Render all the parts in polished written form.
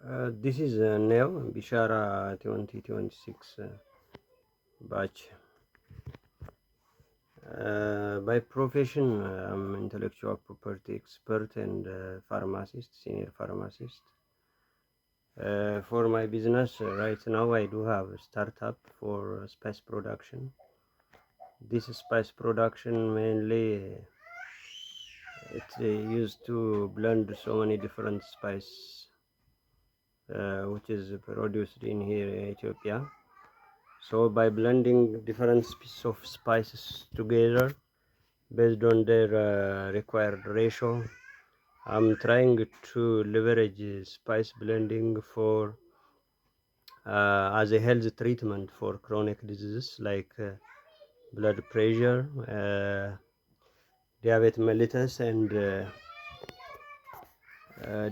This is Neo Bishara 2026 batch. By profession, I'm intellectual property expert and pharmacist, senior pharmacist. For my business right now, I do have a startup for spice production. This spice production mainly it's used to blend so many different spice, which is produced in here in Ethiopia. So by blending different species of spices together based on their required ratio, I'm trying to leverage spice blending for as a health treatment for chronic diseases like blood pressure, diabetes mellitus, and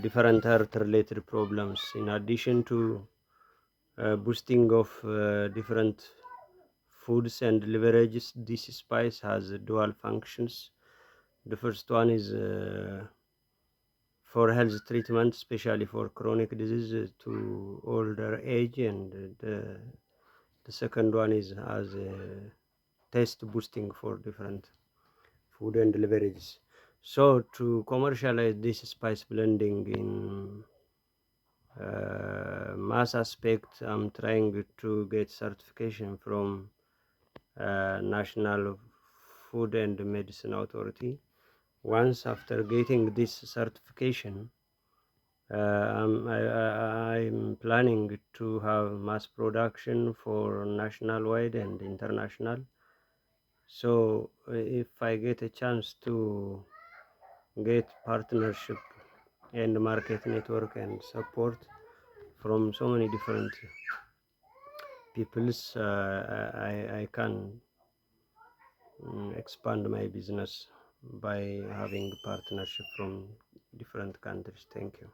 different heart-related problems. In addition to boosting of different foods and leverages, this spice has dual functions. The first one is for health treatment, especially for chronic disease to older age, and the second one is as a taste boosting for different food and beverages. So to commercialize this spice blending in mass aspect, I'm trying to get certification from National Food and Medicine Authority. Once after getting this certification, I'm planning to have mass production for national-wide and international. So if I get a chance to get partnership and market network and support from so many different peoples, I can expand my business by having partnership from different countries. Thank you.